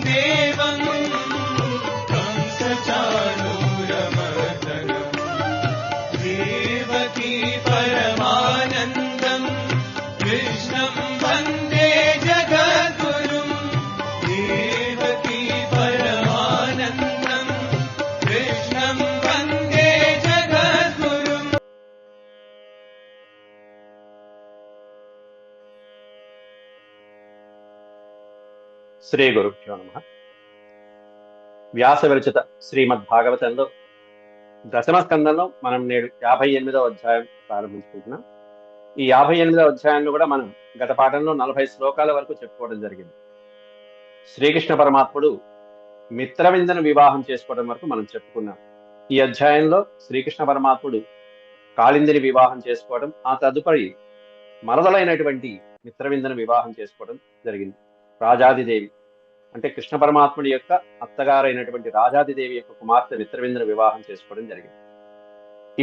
देवं कंसचाणूरमर्दनम् देवकी परमानन्दं कृष्णं वन्दे जगद्गुरुं देवकी परमानन्दं कृष्णं वन्दे जगद्गुरुम्. శ్రీ గురుభ్యో నమః. వ్యాస విరచిత శ్రీమద్భాగవతంలో దశమ స్కందంలో మనం నేడు 58వ అధ్యాయం ప్రారంభించుకుంటున్నాం. ఈ 58వ అధ్యాయంలో కూడా మనం గత పాఠంలో 40 శ్లోకాల వరకు చెప్పుకోవడం జరిగింది. శ్రీకృష్ణ పరమాత్ముడు మిత్రవిందను వివాహం చేసుకోవడం వరకు మనం చెప్పుకున్నాం. ఈ అధ్యాయంలో శ్రీకృష్ణ పరమాత్ముడు కాళిందిని వివాహం చేసుకోవడం, ఆ తదుపరి మరదలైనటువంటి మిత్రవిందను వివాహం చేసుకోవడం జరిగింది. రాజాదిదేవి అంటే కృష్ణ పరమాత్ముడి యొక్క అత్తగారైనటువంటి రాజాదిదేవి యొక్క కుమార్తె మిత్రవిందను వివాహం చేసుకోవడం జరిగింది.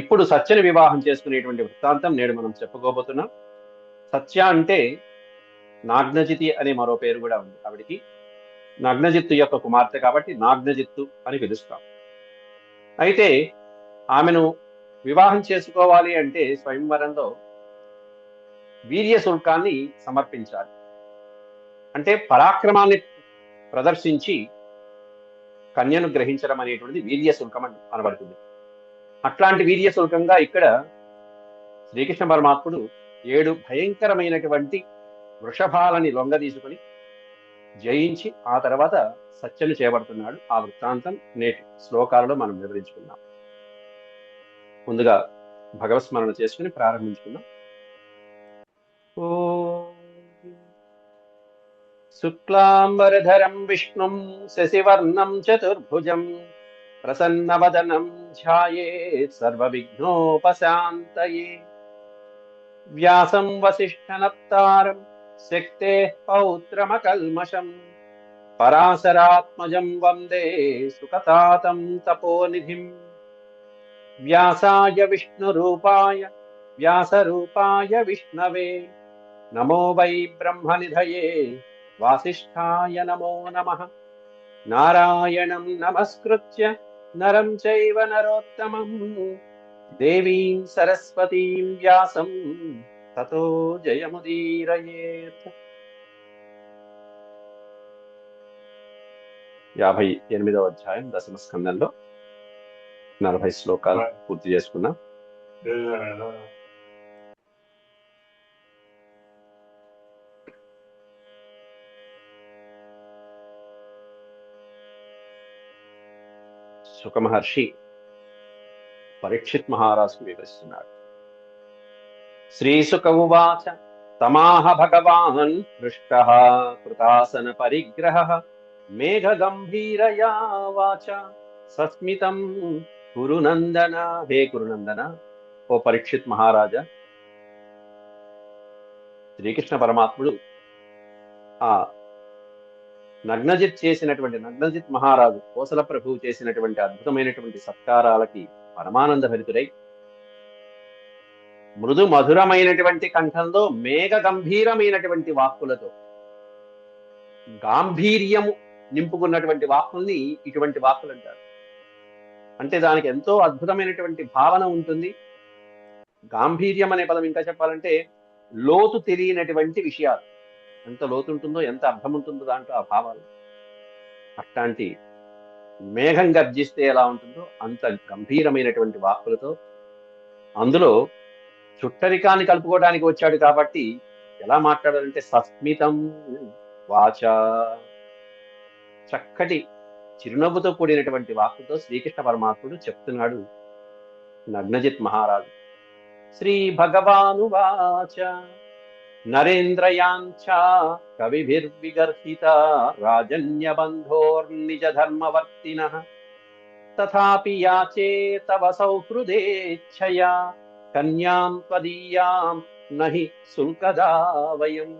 ఇప్పుడు సత్యని వివాహం చేసుకునేటువంటి వృత్తాంతం నేడు మనం చెప్పుకోబోతున్నాం. సత్య అంటే నాగ్నజితి అనే మరో పేరు కూడా ఉంది. ఆవిడికి నగ్నజిత్తు యొక్క కుమార్తె కాబట్టి నాగ్నజిత్తు అని పిలుస్తాం. అయితే ఆమెను వివాహం చేసుకోవాలి అంటే స్వయంవరంలో వీర్య శుల్కాన్ని సమర్పించాలి. అంటే పరాక్రమాన్ని ప్రదర్శించి కన్యను గ్రహించడం అనేటువంటిది వీర్య శుల్కం అనబడుతుంది. అట్లాంటి వీర్య శుల్కంగా ఇక్కడ శ్రీకృష్ణ పరమాత్ముడు 7 భయంకరమైనటువంటి వృషభాలని లొంగ తీసుకుని జయించి ఆ తర్వాత సత్యను చేపడుతున్నాడు. ఆ వృత్తాంతం నేటి శ్లోకాలలో మనం వివరించుకున్నాం. ముందుగా భగవత్స్మరణ చేసుకుని ప్రారంభించుకున్నాం. ఓ శుక్లాంబరధరం విష్ణుం శశివర్ణం చతుర్భుజం ప్రసన్నవదనం ధ్యాయేత్ సర్వవిఘ్నోపశాంతయే వ్యాసం వసిష్ఠనప్తారం శక్తేః పౌత్రమకల్మషం పరాశరాత్మజం వందే సుఖతాతం తపోనిధిం వ్యాసాయ విష్ణురూపాయ వ్యాసరూపాయ విష్ణవే నమో వై బ్రహ్మనిధయే వాసిష్ఠాయ నమో నమః. నారాయణం నమస్కృత్య నరం చైవ నరోత్తమం దేవీం సరస్వతీం వ్యాసం తతో జయముదీరయేత్. 58వ అధ్యాయం దశమ స్కందంలో 40 శ్లోకాలు పూర్తి చేసుకున్నాం. శుక మహర్షి పరీక్షిత్ మహారాజుకు వివరిస్తున్నాడు. శ్రీశుక ఉవాచ తమాహ భగవాన్ హృష్టః కృతాసన పరిగ్రహః మేఘ గంభీరయా వాచ సస్మితం కురునందన. హే కురునందన, ఓ పరీక్షిత్ మహారాజా, శ్రీకృష్ణ పరమాత్ముడు ఆ నగ్నజిత్ మహారాజు కోసల ప్రభువు చేసినటువంటి అద్భుతమైనటువంటి సత్కారాలకి పరమానంద భరితుడై మృదు మధురమైనటువంటి కంఠంలో మేఘ గంభీరమైనటువంటి వాక్కులతో గాంభీర్యము నింపుకున్నటువంటి వాక్కుల్ని ఇటువంటి వాక్కులు అంటారు. అంటే దానికి ఎంతో అద్భుతమైనటువంటి భావన ఉంటుంది. గాంభీర్యం అనే పదం ఇంకా చెప్పాలంటే లోతు తెలియనటువంటి విషయాలు. ఎంత లోతు ఉంటుందో, ఎంత అర్థం ఉంటుందో దాంట్లో ఆ భావాలు. అట్లాంటి మేఘం గర్జిస్తే ఎలా ఉంటుందో అంత గంభీరమైనటువంటి వాక్కులతో, అందులో చుట్టరికాన్ని కలుపుకోవడానికి వచ్చాడు కాబట్టి ఎలా మాట్లాడాలంటే సస్మితం వాచ, చక్కటి చిరునవ్వుతో కూడినటువంటి వాక్కుతో శ్రీకృష్ణ పరమాత్ముడు చెప్తున్నాడు నగ్నజిత్ మహారాజు. శ్రీ భగవానువాచ నరేంద్రయాంచ కవిభిర్విగర్హిత రాజన్యబంధోర్నిజ ధర్మవర్తినః తథాపి యాచే తవ సౌహృదేచ్ఛయా కన్యాం త్వదీయాం నహి శుల్కదా వయం.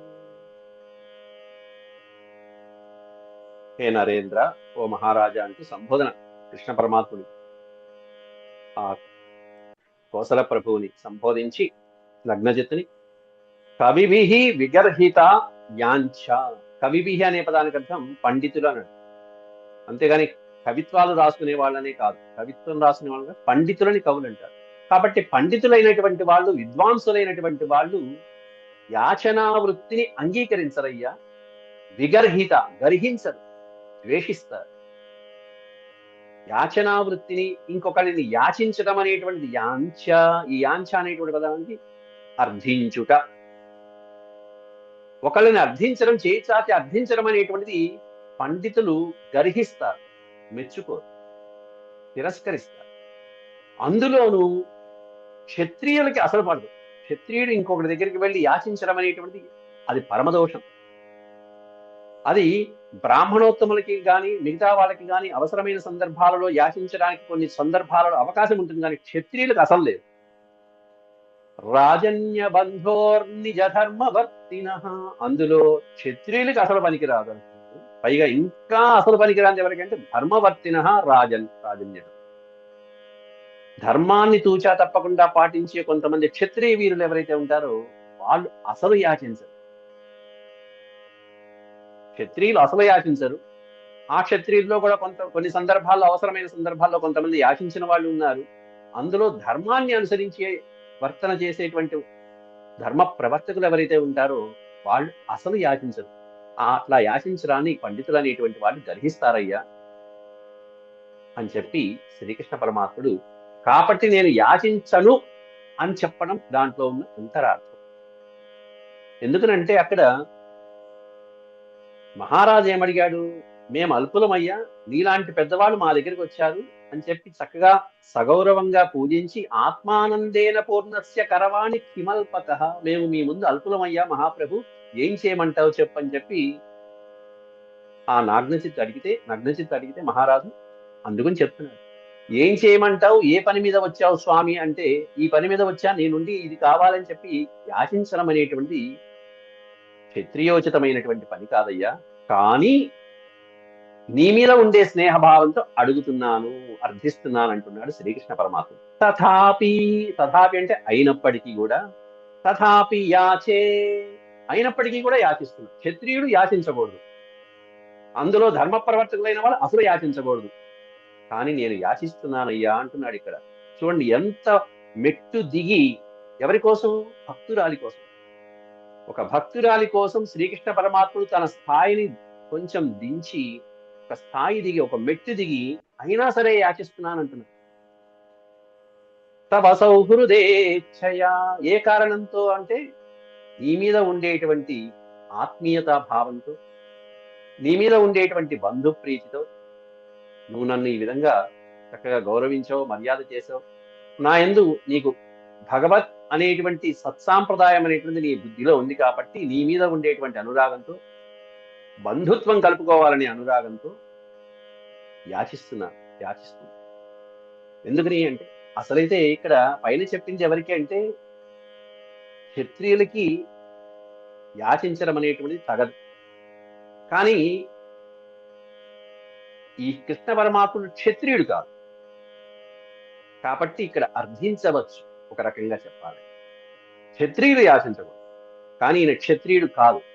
హే నరేంద్ర, ఓ మహారాజా అంటూ సంబోధన కృష్ణ పరమాత్ముడు ఆ కోసల ప్రభువుని సంబోధించి నగ్నజిత్తుని కవిభిః విగర్హిత యాంఛ, కవిభిహి అనే పదానికి అర్థం పండితులు అన్నాడు. అంతేగాని కవిత్వాలు రాసుకునే వాళ్ళనే కాదు, కవిత్వం రాసుకునే వాళ్ళు కాదు, పండితులని కవులు అంటారు. కాబట్టి పండితులైనటువంటి వాళ్ళు, విద్వాంసులైనటువంటి వాళ్ళు యాచనా వృత్తిని అంగీకరించరయ్యా, విగర్హిత, గర్హించరు, ద్వేషిస్తారు. యాచనా వృత్తిని, ఇంకొకరిని యాచించడం అనేటువంటిది యాంచ. ఈ యాంచ అనేటువంటి పదానికి అర్థించుట. ఒకళ్ళని అర్థించడం, చేయి చాచి అర్థించడం అనేటువంటిది పండితులు గర్హిస్తారు, మెచ్చుకోరు, తిరస్కరిస్తారు. అందులోనూ క్షత్రియులకి అసలు పడదు. క్షత్రియుడు ఇంకొకటి దగ్గరికి వెళ్ళి యాచించడం అనేటువంటిది అది పరమదోషం. అది బ్రాహ్మణోత్తములకి కానీ మిగతా వాళ్ళకి కానీ అవసరమైన సందర్భాలలో యాచించడానికి కొన్ని సందర్భాలలో అవకాశం ఉంటుంది, కానీ క్షత్రియులకు అసలు లేదు. రాజన్య బంధోర్నిజ ధర్మవర్తిన, అందులో క్షత్రియులకి అసలు పనికిరాదు. పైగా ఇంకా అసలు పనికిరాదు ఎవరికంటే ధర్మవర్తిన రాజన్యుడు. ధర్మాన్ని తూచా తప్పకుండా పాటించే కొంతమంది క్షత్రియ వీరులు ఎవరైతే ఉంటారో వాళ్ళు అసలు యాచించరు. క్షత్రియులు అసలు యాచించరు. ఆ క్షత్రియుల్లో కూడా కొన్ని సందర్భాల్లో, అవసరమైన సందర్భాల్లో కొంతమంది యాచించిన వాళ్ళు ఉన్నారు. అందులో ధర్మాన్ని అనుసరించే వర్తన చేసేటువంటి ధర్మ ప్రవర్తకులు ఎవరైతే ఉంటారో వాళ్ళు అసలు యాచించరు. అట్లా యాచించరాని పండితులు అనేటువంటి వాళ్ళు గర్హిస్తారయ్యా అని చెప్పి శ్రీకృష్ణ పరమాత్ముడు, కాబట్టి నేను యాచించను అని చెప్పడం దాంట్లో ఉన్న అంతరార్థం. ఎందుకనంటే అక్కడ మహారాజు ఏమడిగాడు, మేము అల్పులమయ్యా, నీలాంటి పెద్దవాళ్ళు మా దగ్గరికి వచ్చారు అని చెప్పి చక్కగా సగౌరవంగా పూజించి, ఆత్మానందేన పూర్ణస్య కరవాణి కిమల్పక, మేము మీ ముందు అల్పులమయ్యా మహాప్రభు, ఏం చేయమంటావు చెప్పని చెప్పి ఆ నగ్నచిత్తు అడిగితే మహారాజు అందుకని చెప్తున్నాడు, ఏం చేయమంటావు, ఏ పని మీద వచ్చావు స్వామి అంటే, ఈ పని మీద వచ్చా, నీ నుండి ఇది కావాలని చెప్పి యాచించడం అనేటువంటి క్షత్రియోచితమైనటువంటి పని కాదయ్యా, కానీ నీ మీద ఉండే స్నేహభావంతో అడుగుతున్నాను, అర్థిస్తున్నాను అంటున్నాడు శ్రీకృష్ణ పరమాత్మ. తథాపి అంటే అయినప్పటికీ కూడా, తథాపి యాచే, అయినప్పటికీ కూడా యాచిస్తున్నాడు. క్షత్రియుడు యాచించకూడదు, అందులో ధర్మ ప్రవర్తకులైన వాళ్ళు అసలు యాచించకూడదు, కానీ నేను యాచిస్తున్నానయ్యా అంటున్నాడు. ఇక్కడ చూడండి ఎంత మెట్టు దిగి, ఎవరి కోసం? భక్తురాలి కోసం. ఒక భక్తురాలి కోసం శ్రీకృష్ణ పరమాత్ముడు తన స్థాయిని కొంచెం దించి, ఒక స్థాయి దిగి, ఒక మెట్టు దిగి అయినా సరే యాచిస్తున్నానంటున్నాడు. తవ సౌహృదేచ్ఛయా, ఏ కారణంతో అంటే నీ మీద ఉండేటువంటి ఆత్మీయతా భావంతో, నీ మీద ఉండేటువంటి బంధు ప్రీతితో నువ్వు నన్ను ఈ విధంగా చక్కగా గౌరవించావు, మర్యాద చేసావు. నా యందు నీకు భగవత్ అనేటువంటి సత్సాంప్రదాయం అనేటువంటి నీ బుద్ధిలో ఉంది కాబట్టి, నీ మీద ఉండేటువంటి అనురాగంతో, బంధుత్వం కలుపుకోవాలనే అనురాగంతో యాచిస్తున్నా. ఎందుకని అంటే, అసలైతే ఇక్కడ పైన చెప్పింది ఎవరికి అంటే, క్షత్రియులకి యాచించడం అనేటువంటిది తగదు. కానీ ఈ కృష్ణ పరమాత్ముడు క్షత్రియుడు కాదు కాబట్టి ఇక్కడ అర్థించవచ్చు. ఒక రకంగా చెప్పాలి, క్షత్రియుడు యాచించకూడదు, కానీ ఈయన క్షత్రియుడు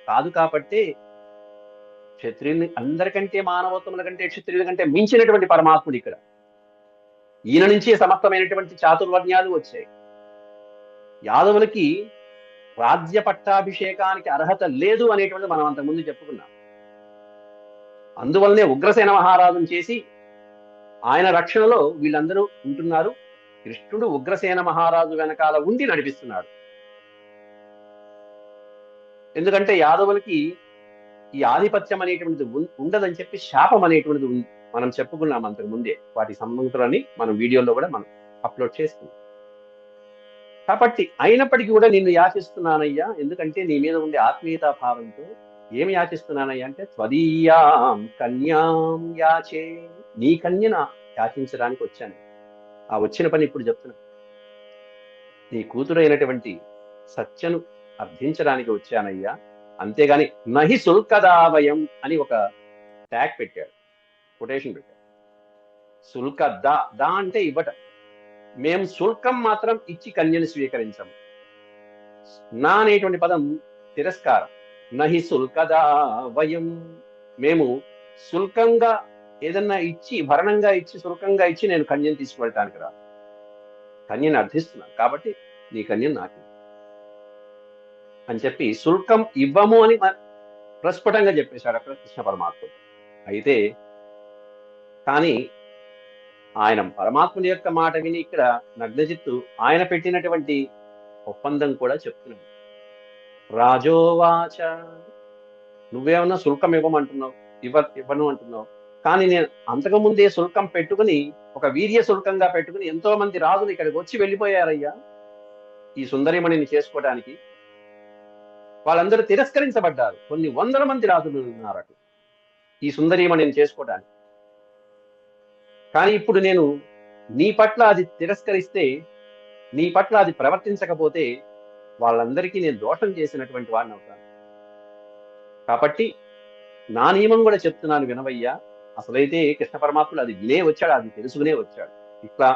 కాదు కాబట్టి క్షత్రియుని అందరికంటే, మానవోత్తముల కంటే, క్షత్రియుల కంటే మించినటువంటి పరమాత్ముడు ఇక్కడ. ఈయన నుంచే సమస్తమైనటువంటి చాతుర్వర్ణ్యాలు వచ్చాయి. యాదవులకి రాజ్య పట్టాభిషేకానికి అర్హత లేదు అనేటువంటిది మనం అంతకుముందు చెప్పుకున్నాం. అందువల్లనే ఉగ్రసేన మహారాజును చేసి ఆయన రక్షణలో వీళ్ళందరూ ఉంటున్నారు. కృష్ణుడు ఉగ్రసేన మహారాజు వెనకాల ఉండి నడిపిస్తున్నాడు. ఎందుకంటే యాదవులకి ఈ ఆధిపత్యం అనేటువంటిది ఉండదని చెప్పి శాపం అనేటువంటిది మనం చెప్పుకున్నాం అంతకు ముందే. వాటి సంబంధాలని మనం వీడియోలో కూడా మనం అప్లోడ్ చేస్తున్నాం. కాబట్టి అయినప్పటికీ కూడా నిన్ను యాచిస్తున్నానయ్యా, ఎందుకంటే నీ మీద ఉండే ఆత్మీయతా భావంతో. ఏమి యాచిస్తున్నానయ్యా అంటే, త్వదీయాం కన్యాం యాచే, నీ కన్యను యాచించడానికి వచ్చాను. ఆ వచ్చిన పని ఇప్పుడు చెప్తున్నా. నీ కూతురైనటువంటి సత్యను అర్థించడానికి వచ్చానయ్యా, అంతేగాని నహి శుల్కదావయం అని ఒక ట్యాగ్ పెట్టాడు, కొటేషన్ పెట్టాడు. శుల్క దా అంటే ఇవ్వటం, మేము శుల్కం మాత్రం ఇచ్చి కన్యను స్వీకరించము. నా అనేటువంటి పదం తిరస్కారం. నహి శుల్కదా వయం, మేము శుల్కంగా ఏదన్నా ఇచ్చి, భరణంగా ఇచ్చి, శుల్కంగా ఇచ్చి నేను కన్యను తీసుకువెళ్ళటానికి రా, కన్యని అర్థిస్తున్నాను కాబట్టి నీ కన్యను నాకు ఇవ్వు అని చెప్పి శుల్కం ఇవ్వము అని ప్రస్ఫుటంగా చెప్పేశాడు అక్కడ కృష్ణ పరమాత్ముడు. అయితే కానీ ఆయన పరమాత్ముని యొక్క మాట విని ఇక్కడ నగ్నజిత్తు ఆయన పెట్టినటువంటి ఒప్పందం కూడా చెప్తున్నాడు. రాజోవాచ, నువ్వేమన్నా శుల్కం ఇవ్వమంటున్నావు, ఇవ్వను అంటున్నావు, కానీ నేను అంతకుముందే శుల్కం పెట్టుకుని, ఒక వీర్య శుల్కంగా పెట్టుకుని ఎంతో మంది రాజులు ఇక్కడికి వచ్చి వెళ్ళిపోయారయ్యా ఈ సుందరిమణిని చేసుకోవడానికి. వాళ్ళందరూ తిరస్కరించబడ్డారు. కొన్ని వందల మంది రాజులు ఉన్నారు ఈ సుందరిమణిని చేసుకోవడానికి. కానీ ఇప్పుడు నేను నీ పట్ల అది తిరస్కరిస్తే, నీ పట్ల అది ప్రవర్తించకపోతే వాళ్ళందరికీ నేను దోషం చేసినటువంటి వాడిని అవుతాను. కాబట్టి నా నియమం కూడా చెప్తున్నాను వినవయ్యా. అసలైతే కృష్ణ పరమాత్ముడు అది వినే వచ్చాడు, అది తెలుసుకునే వచ్చాడు. ఇట్లా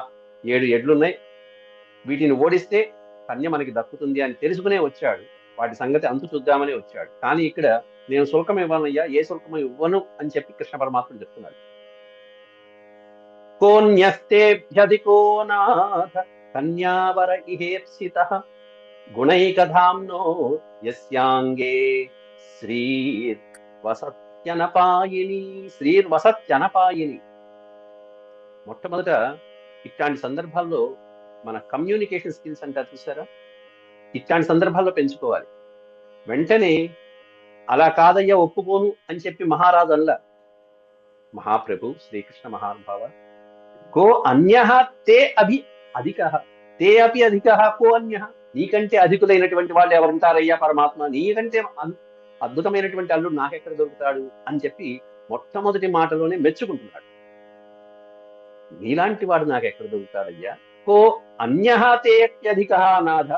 7 ఎడ్లున్నాయి, వీటిని ఓడిస్తే కన్య మనకి దక్కుతుంది అని తెలుసుకునే వచ్చాడు. వాటి సంగతి అంతు చూద్దామని వచ్చాడు. కానీ ఇక్కడ నేను శుల్కం ఇవ్వనయ్యా, ఏ శుల్కం ఇవ్వను అని చెప్పి కృష్ణ పరమాత్ముడు చెప్తున్నాడు. కోన్యస్తేభ్యధికో నాథ కన్యావర ఇహేప్సితః గుణైకధామ్నో యస్యాంగే శ్రీర్వసత్యనపాయిని. శ్రీర్వసత్యనపాయిని. మొట్టమొదట ఇట్లాంటి సందర్భాల్లో మన కమ్యూనికేషన్ స్కిల్స్ అంటారు చూసారా, ఇట్లాంటి సందర్భాల్లో పెంచుకోవాలి. వెంటనే అలా కాదయ్యా ఒప్పుకోను అని చెప్పి మహారాజు అల్లా, మహాప్రభు శ్రీకృష్ణ మహానుభావ, కో అన్యః తే అభి అధికః, తే అపి అధికః కో అన్యః, నీకంటే అధికులైనటువంటి వాళ్ళు ఎవరుంటారయ్యా పరమాత్మ, నీకంటే అద్భుతమైనటువంటి అల్లుడు నాకెక్కడ దొరుకుతాడు అని చెప్పి మొట్టమొదటి మాటలోనే మెచ్చుకుంటున్నాడు. నీలాంటి వాడు నాకెక్కడ దొరుకుతాడయ్యా. కో అన్యః తే అప్యధికః నాథ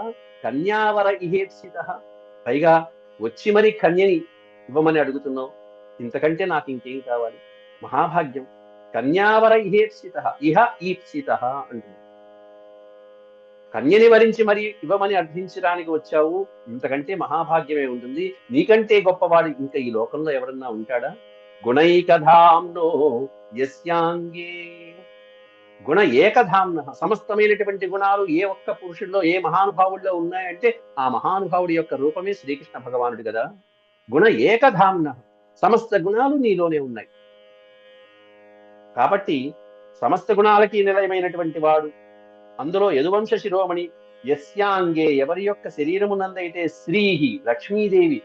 కన్యావర ఇహేప్సితః, పైగా వచ్చి మరి కన్యని ఇవ్వమని అడుగుతున్నావు, ఇంతకంటే నాకు ఇంకేం కావాలి, మహాభాగ్యం. కన్యావర ఇహేప్సితః, ఇహ ఈప్సితః అంటుంది. కన్యని వరించి మరి ఇవ్వమని అర్థించడానికి వచ్చావు, ఇంతకంటే మహాభాగ్యమే ఉంటుంది. నీకంటే గొప్పవాడు ఇంకా ఈ లోకంలో ఎవరన్నా ఉంటాడా. గుణైకధామ్నో యస్యాంగే, గుణ ఏకధామ్న, సమస్తమైనటువంటి గుణాలు ఏ ఒక్క పురుషుల్లో, ఏ మహానుభావుల్లో ఉన్నాయంటే ఆ మహానుభావుడి యొక్క రూపమే శ్రీకృష్ణ భగవానుడు కదా. గుణ ఏకధామ్న, సమస్త గుణాలు నీలోనే ఉన్నాయి. కాబట్టి సమస్త గుణాలకి నిలయమైనటువంటి వాడు, అందులో యదువంశ శిరోమణి, యస్యాంగే, ఎవరి యొక్క శరీరమునందైతే శ్రీహి లక్ష్మీదేవి,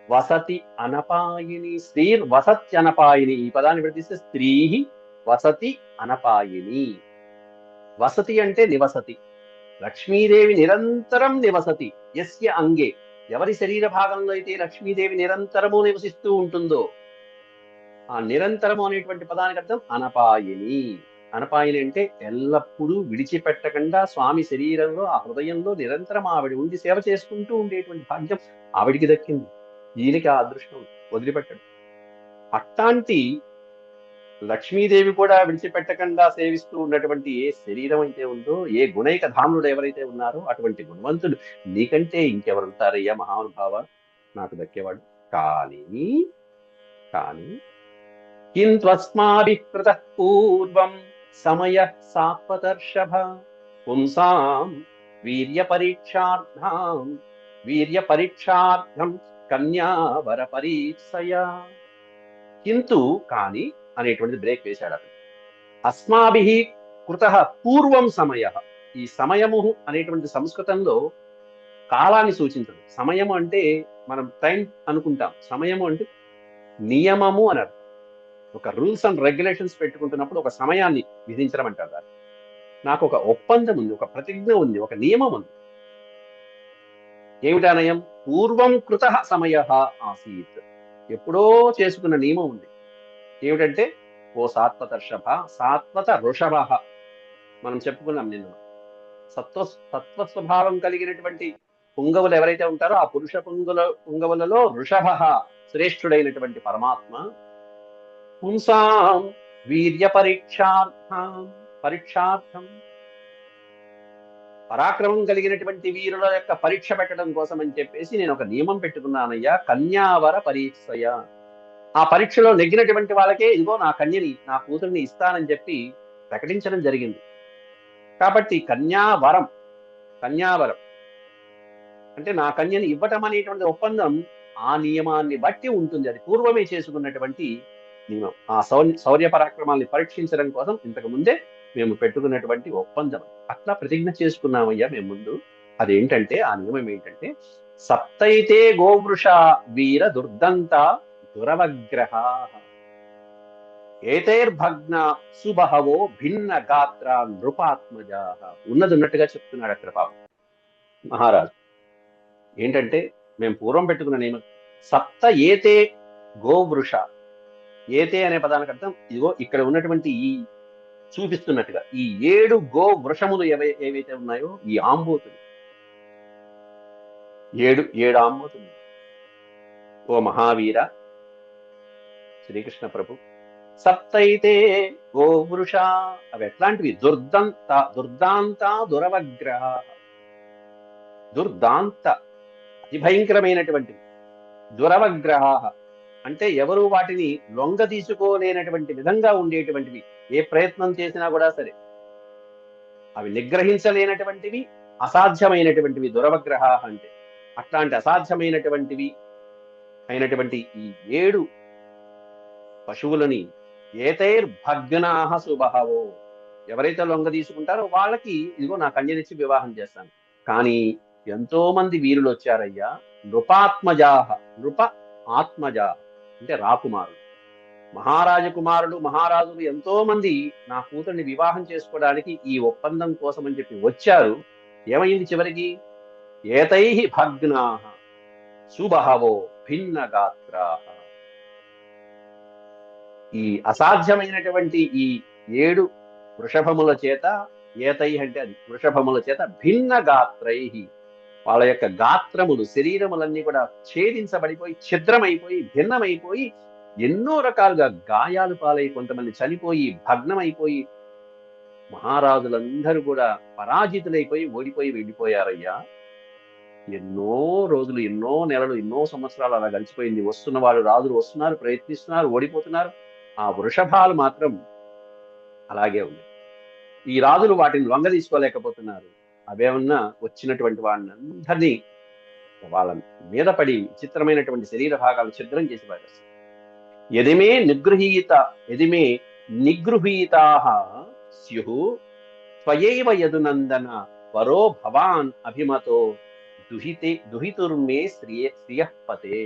వసతి అనపాయిని, శ్రీర్ వసత్యనపాయిని, ఈ పదాన్ని విడదీస్తే స్త్రీహి వసతి అనపాయిని. వసతి అంటే నివసతి, లక్ష్మీదేవి నిరంతరం నివసతి. యస్య అంగే, ఎవరి శరీర భాగంలో అయితే లక్ష్మీదేవి నిరంతరము నివసిస్తూ ఉంటుందో, ఆ నిరంతరము అనేటువంటి పదానికి అర్థం అనపాయిని. అనపాయిని అంటే ఎల్లప్పుడూ విడిచిపెట్టకుండా స్వామి శరీరంలో, ఆ హృదయంలో నిరంతరం ఆవిడ ఉండి సేవ చేసుకుంటూ ఉండేటువంటి భాగ్యం ఆవిడికి దక్కింది. ఈయనకి ఆ అదృష్టం వదిలిపెట్టడు. అట్లాంటి లక్ష్మీదేవి కూడా విడిచిపెట్టకుండా సేవిస్తూ ఉన్నటువంటి ఏ శరీరం అయితే ఉందో, ఏ గుణైక ధాముడు ఎవరైతే ఉన్నారో అటువంటి గుణవంతుడు నీకంటే ఇంకెవరుంటారయ్యా మహానుభావ, నాకు దక్కేవాడు. కానీ కింత్వస్మాభిః కృతః పూర్వం సమయ సాత్వతర్షభ పుంసాం వీర్యపరీక్షార్థం కన్యావర పరీక్షయా. కింతు కానీ అనేటువంటిది బ్రేక్ వేశాడు అతను. అస్మాభిః కృతః పూర్వం సమయ, ఈ సమయము అనేటువంటి సంస్కృతంలో కాలాన్ని సూచించదు. సమయము అంటే మనం టైం అనుకుంటాం, సమయము అంటే నియమము అని అర్థం. ఒక రూల్స్ అండ్ రెగ్యులేషన్స్ పెట్టుకుంటున్నప్పుడు ఒక సమయాన్ని విధించడం అంటారు దాన్ని. నాకు ఒక ఒప్పందం ఉంది, ఒక ప్రతిజ్ఞ ఉంది, ఒక నియమం ఉంది. ఏమిటా నయం? పూర్వం కృతః సమయః ఆసీత్, ఎప్పుడో చేసుకున్న నియమం ఉంది. ఏమిటంటే, ఓ సాత్వతర్షభ, సాత్వత వృషభ, మనం చెప్పుకున్నాం నిన్న, సత్వ స్వభావం కలిగినటువంటి పుంగవులు ఎవరైతే ఉంటారో ఆ పురుష పుంగవులలో వృషభ శ్రేష్ఠుడైనటువంటి పరమాత్మ. పుంసాం వీర్య పరీక్షార్థం, పరాక్రమం కలిగినటువంటి వీరుల యొక్క పరీక్ష పెట్టడం కోసం అని చెప్పేసి నేను ఒక నియమం పెట్టుకున్నానయ్యా, కన్యావర పరీక్షయ. ఆ పరీక్షలో నెగ్గినటువంటి వాళ్ళకే ఇదిగో నా కన్యని, నా కూతుర్ని ఇస్తానని చెప్పి ప్రకటించడం జరిగింది. కాబట్టి కన్యావరం అంటే నా కన్యని ఇవ్వటం అనేటువంటి ఒప్పందం ఆ నియమాన్ని బట్టి ఉంటుంది. అది పూర్వమే చేసుకున్నటువంటి నియమం. ఆ శౌర్య పరాక్రమాల్ని పరీక్షించడం కోసం ఇంతకు ముందే మేము పెట్టుకున్నటువంటి ఒప్పందం. అట్లా ప్రతిజ్ఞ చేసుకున్నామయ్యా మేము ముందు. అదేంటంటే ఆ నియమం ఏంటంటే, సప్తైతే గోవృష వీర దుర్దంత దురవగ్రహ ఏతైర్భగ్న సుబహవో భిన్న గాత్ర నృపాత్మజా. ఉన్నది ఉన్నట్టుగా చెప్తున్నాడు అక్కడ పాపం మహారాజు. ఏంటంటే మేము పూర్వం పెట్టుకున్న నియమం, సప్త ఏతే గోవృష. ఏతే అనే పదానికి అర్థం ఇదిగో ఇక్కడ ఉన్నటువంటి ఈ చూపిస్తున్నట్టుగా ఈ 7 గో వృషములు ఏవైతే ఉన్నాయో, ఈ ఆంబోతులు 7 ఆంబోతులు. ఓ మహావీర శ్రీకృష్ణ ప్రభు, సప్తైతే గోవృష. అవి ఎట్లాంటివి? దుర్దాంత దురవగ్రహ. దుర్దాంత అతి భయంకరమైనటువంటివి. దురవగ్రహ అంటే ఎవరు వాటిని లొంగ తీసుకోలేనటువంటి విధంగా ఉండేటువంటివి. ఏ ప్రయత్నం చేసినా కూడా సరే అవి నిగ్రహించలేనటువంటివి, అసాధ్యమైనటువంటివి దురవగ్రహ అంటే. అట్లాంటి అసాధ్యమైనటువంటివి అయినటువంటి ఈ 7 పశువులని ఏతైర్భగ్నాహ సుబహవో, ఎవరైతే లొంగ తీసుకుంటారో వాళ్ళకి ఇదిగో నా కన్యనిచ్చి వివాహం చేస్తాను. కానీ ఎంతో మంది వీరులు వచ్చారయ్యా. నృపాత్మజాహ, నృప ఆత్మజా అంటే రాకుమారులు, మహారాజులు ఎంతో మంది నా కూతుర్ని వివాహం చేసుకోవడానికి ఈ ఒప్పందం కోసం అని చెప్పి వచ్చారు. ఏమైంది చివరికి? ఏతై భగ్నాహ సుబహవో భిన్న గాత్రాహ. ఈ అసాధ్యమైనటువంటి ఈ 7 వృషభముల చేత, ఏతై అంటే అది వృషభముల చేత, భిన్న గాత్రై వాళ్ళ యొక్క గాత్రములు, శరీరములన్నీ కూడా ఛేదించబడిపోయి, ఛిద్రమైపోయి, భిన్నమైపోయి, ఎన్నో రకాలుగా గాయాలు పాలై, కొంతమంది చనిపోయి, భగ్నమైపోయి, మహారాజులందరూ కూడా పరాజితులైపోయి, ఓడిపోయి వెళ్ళిపోయారయ్యా. ఎన్నో రోజులు, ఎన్నో నెలలు, ఎన్నో సంవత్సరాలు అలా గడిచిపోయింది. రాజులు వస్తున్నారు, ప్రయత్నిస్తున్నారు, ఓడిపోతున్నారు. ఆ వృషభాలు మాత్రం అలాగే ఉంది. ఈ రాజులు వాటిని లొంగ తీసుకోలేకపోతున్నారు. అవేమన్నా వచ్చినటువంటి వాళ్ళందరినీ వాళ్ళ మీద పడి చిత్రమైనటువంటి శరీర భాగాలు ఛిద్రం చేసి పారేస్తారు. యదిమే నిగృహీతాః స్యుః త్వయైవ యదునందన వరో భవాన్ అభిమతో దుహితుర్మే శ్రియః పతే.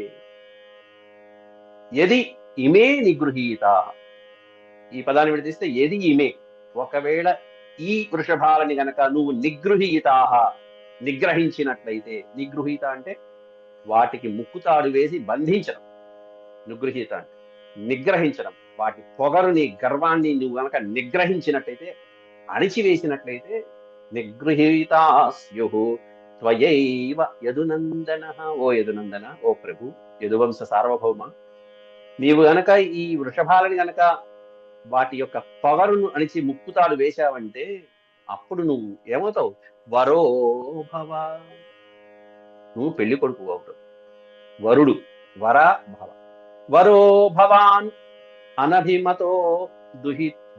యది ఇమే నిగృహీతాః, ఈ పదాన్ని విడదీస్తే యది ఇమే, ఒకవేళ ఈ వృషభాలని గనక నువ్వు నిగ్రహించినట్లయితే, నిగృహీత అంటే వాటికి ముక్కుతాడు వేసి బంధించడం, నిగృహీత అంటే నిగ్రహించడం. వాటి పొగరుని, గర్వాన్ని నువ్వు గనక నిగ్రహించినట్లయితే, అణిచివేసినట్లయితే, నిగృహీతాస్యుః త్వయైవ యదునందన. ఓ యదునందన, ఓ ప్రభు, యదువంశ సార్వభౌమ, నీవు గనక ఈ వృషభాలని గనక వాటి యొక్క పొగరును అణిచి ముక్కుతాడు వేశావంటే అప్పుడు నువ్వు ఏమవుతావు? వరో భవ, నువ్వు పెళ్లి కొడుకు అవుతావు. వరుడు, వర భవ. వరో భవాన్ అనభిమతో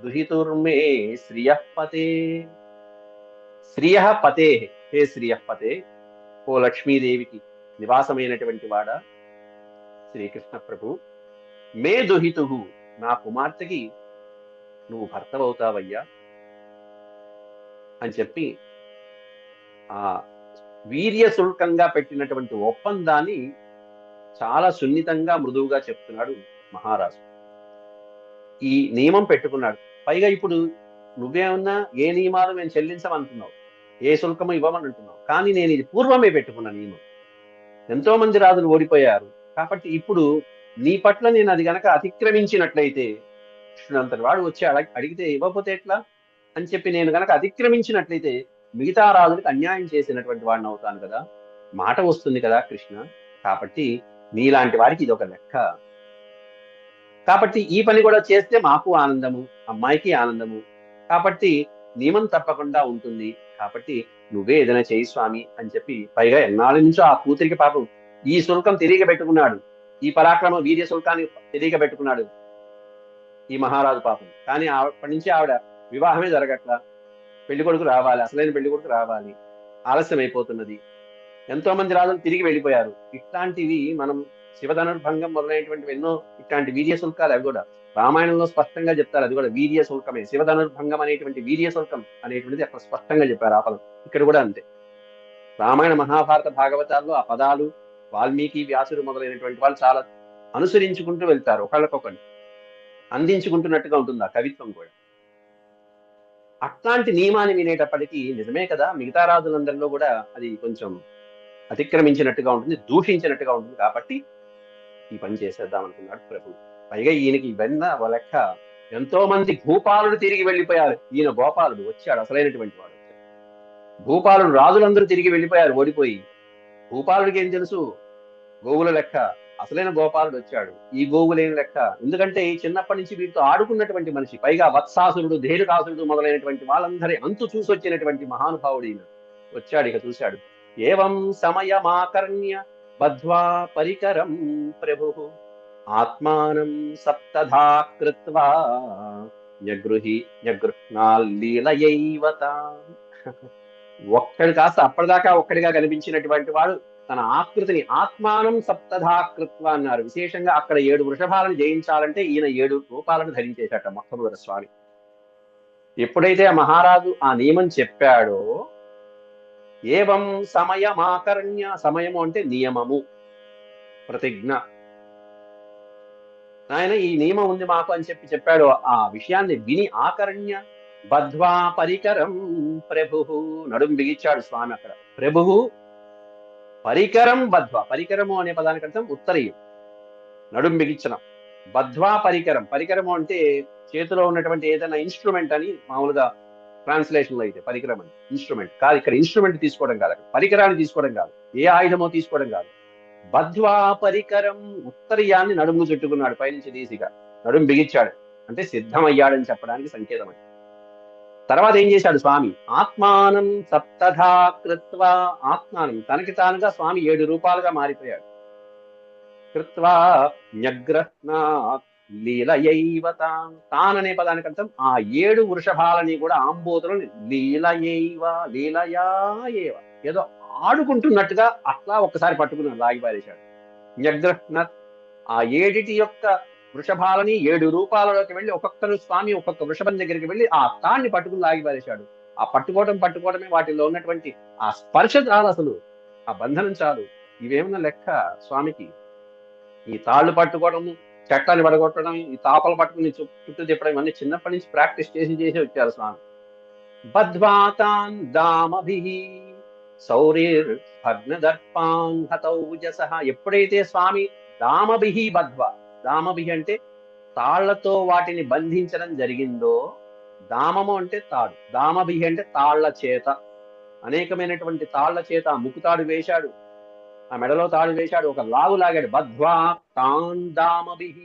దుహితుర్మే శ్రియః పతే. శ్రియః పతే, హే శ్రియః పతే, ఓ లక్ష్మీదేవికి నివాసమైనటువంటి వాడా శ్రీకృష్ణ ప్రభు, మే దుహితుహు, నా కుమార్తెకి నువ్వు భర్తవవుతావయ్యా అని చెప్పి ఆ వీర్యశుల్కంగా పెట్టినటువంటి ఒప్పందాన్ని చాలా సున్నితంగా, మృదువుగా చెప్తున్నాడు మహారాజు. ఈ నియమం పెట్టుకున్నాడు. పైగా ఇప్పుడు నువ్వేమన్నా ఏ నియమాలు మేము చెల్లించమంటున్నావు, ఏ శుల్కము ఇవ్వమని అంటున్నావు. కానీ నేను ఇది పూర్వమే పెట్టుకున్న నియమం. ఎంతో మంది రాజులు ఓడిపోయారు. కాబట్టి ఇప్పుడు నీ పట్ల నేను అది గనక అతిక్రమించినట్లయితే, కృష్ణుడంతటి వాడు వచ్చి అడిగితే ఇవ్వకపోతే ఎట్లా అని చెప్పి నేను గనక అతిక్రమించినట్లయితే మిగతా రాజులకు అన్యాయం చేసినటువంటి వాడిని అవుతాను కదా, మాట వస్తుంది కదా కృష్ణ. కాబట్టి నీలాంటి వాడికి ఇది ఒక లెక్క. కాబట్టి ఈ పని కూడా చేస్తే మాకు ఆనందము, అమ్మాయికి ఆనందము. కాబట్టి నియమం తప్పకుండా ఉంటుంది. కాబట్టి నువ్వే ఏదైనా చేయి స్వామి అని చెప్పి, పైగా ఎన్నాళ్ళ నుంచో ఆ కూతురికి పాపం ఈ శుల్కం తిరిగి పెట్టుకున్నాడు, ఈ పరాక్రమ వీర్య శుల్కాన్ని తిరిగి పెట్టుకున్నాడు ఈ మహారాజు పాపం. కానీ అప్పటి నుంచి ఆవిడ వివాహమే జరగట్లా. పెళ్లి కొడుకు రావాలి, అసలైన పెళ్లి కొడుకు రావాలి, ఆలస్యం అయిపోతున్నది. ఎంతో మంది రాజులు తిరిగి వెళ్ళిపోయారు. ఇట్లాంటివి మనం శివధనుర్భంగం మొదలైనటువంటి ఎన్నో ఇట్లాంటి వీర్య శుల్కాలు అవి కూడా రామాయణంలో స్పష్టంగా చెప్తారు. అది కూడా వీర్య శుల్కమే. శివధనుర్భంగం అనేటువంటి వీర్య శుల్కం అనేటువంటిది అక్కడ స్పష్టంగా చెప్పారు ఆ పదం. ఇక్కడ కూడా అంతే. రామాయణ మహాభారత భాగవతాల్లో ఆ పదాలు వాల్మీకి వ్యాసుడు మొదలైనటువంటి వాళ్ళు చాలా అనుసరించుకుంటూ వెళ్తారు, ఒకళ్ళకొకళ్ళు అందించుకుంటున్నట్టుగా ఉంటుంది ఆ కవిత్వం కూడా. అట్లాంటి నియమాన్ని వినేటప్పటికీ నిజమే కదా, మిగతా రాజులందరిలో కూడా అది కొంచెం అతిక్రమించినట్టుగా ఉంటుంది, దూషించినట్టుగా ఉంటుంది. కాబట్టి ఈ పని చేసేద్దాం అనుకున్నాడు ప్రభు. పైగా ఈయనకి ఇవన్నీ ఒక లెక్క. ఎంతో మంది భూపాలుడు తిరిగి వెళ్ళిపోయారు, ఈయన గోపాలుడు వచ్చాడు, అసలైనటువంటి వాడు వచ్చాడు. భూపాలుడు రాజులందరూ తిరిగి వెళ్ళిపోయారు ఓడిపోయి. భూపాలుడికి ఏం తెలుసు గోవుల లెక్క, అసలైన గోపాలుడు వచ్చాడు, ఈ గోవులేని లెక్క. ఎందుకంటే ఈ చిన్నప్పటి నుంచి వీటితో ఆడుకున్నటువంటి మనిషి, పైగా వత్సాసురుడు ధేనుకాసురుడు మొదలైనటువంటి వాళ్ళందరి అంతు చూసొచ్చినటువంటి మహానుభావుడు ఈయన వచ్చాడు. ఇక చూశాడు. ఏవం సమయమాకర్ణ్య బద్ధ్వా పరికరం ప్రభు ఆత్మానం సప్తధా కృత్వా లీలయైవతాం. ఒక్కడి కాస్త అప్పటిదాకా ఒక్కడిగా కనిపించినటువంటి వాడు తన ఆకృతిని ఆత్మానం సప్తధా కృత్వా అన్నారు. విశేషంగా అక్కడ 7 వృషభాలను జయించాలంటే ఈయన 7 రూపాలను ధరించేశాట మొట్టమొదటి స్వామి. ఎప్పుడైతే ఆ మహారాజు ఆ నియమం చెప్పాడో, ఏవం సమయమాకర్ణ్య, సమయము అంటే నియమము, ప్రతిజ్ఞ, ఆయన ఈ నియమం ఉంది మాకు అని చెప్పాడు. ఆ విషయాన్ని విని ఆకర్ణ్య బద్ధ్వా పరికరం ప్రభు, నడుం బిగించాడు స్వామి అక్కడ. ప్రభు పరికరం బద్ధ్వా, పరికరము అనే పదానికి అర్థం ఉత్తరీయం, నడుం బిగించడం. బద్ధ్వా పరికరం, పరికరము అంటే చేతిలో ఉన్నటువంటి ఏదైనా ఇన్స్ట్రుమెంట్ అని మామూలుగా ట్రాన్స్లేషన్ లో అయితే పరికరం అని ఇన్స్ట్రుమెంట్ కాదు. ఇక్కడ ఇన్స్ట్రుమెంట్ తీసుకోవడం కాదు, పరికరాన్ని తీసుకోవడం కాదు, ఏ ఆయుధమో తీసుకోవడం కాదు. బద్ధ్వా పరికరం, ఉత్తరీయాన్ని నడుము చుట్టుకున్నాడు పైనుంచి తీసిగా, నడుం బిగించాడు అంటే సిద్ధమయ్యాడని చెప్పడానికి సంకేతం అది. తర్వాత ఏం చేశాడు స్వామి, ఆత్మానం సప్తధా కృత్వా, ఆత్మానం తనకి తానుగా స్వామి 7 రూపాలుగా మారిపోయాడు. కృత్వా న్యగ్రహ్ణాత్ లీలయైవతాం, తాననే పదానికి అర్థం ఆ 7 వృషభాలని కూడా ఆంబోతులను లీలయైవ, లీలయా ఏవ, ఏదో ఆడుకుంటున్నట్టుగా అట్లా ఒక్కసారి పట్టుకున్నాడు, లాగి పారేశాడు. న్యగ్రహ్ణత్, ఆ 7 యొక్క వృషభాలని 7 రూపాలలోకి వెళ్ళి ఒక్కొక్కరు స్వామి ఒక్కొక్క వృషభం దగ్గరికి వెళ్ళి ఆ తాన్ని పట్టుకుని లాగి పారేశాడు. ఆ పట్టుకోవడమే వాటిలో ఉన్నటువంటి ఆ స్పర్శ చాలు, అసలు ఆ బంధనం చాలు. ఇవేమన్నా లెక్క స్వామికి? ఈ తాళ్ళు పట్టుకోవడము, చెట్లని పడగొట్టడం, ఈ తాపలు పట్టుకుని చుట్టూ తిప్పడం, ఇవన్నీ చిన్నప్పటి నుంచి ప్రాక్టీస్ చేసి వచ్చారు స్వామి. బద్ధ్వాతాన్ దామభిః సౌరీర్ భగ్నదర్పాన్ హతౌజసః, ఎప్పుడైతే స్వామి దామభిః బద్ధ్వా, దామభిః అంటే తాళ్లతో వాటిని బంధించడం జరిగిందో, దామము అంటే తాడు, దామభిః అంటే తాళ్ల చేత, అనేకమైనటువంటి తాళ్ల చేత ఆ ముకుతాడు వేశాడు, ఆ మెడలో తాడు వేశాడు, ఒక లాగు లాగాడు. బద్ధ్వా తాన్ దామభిః,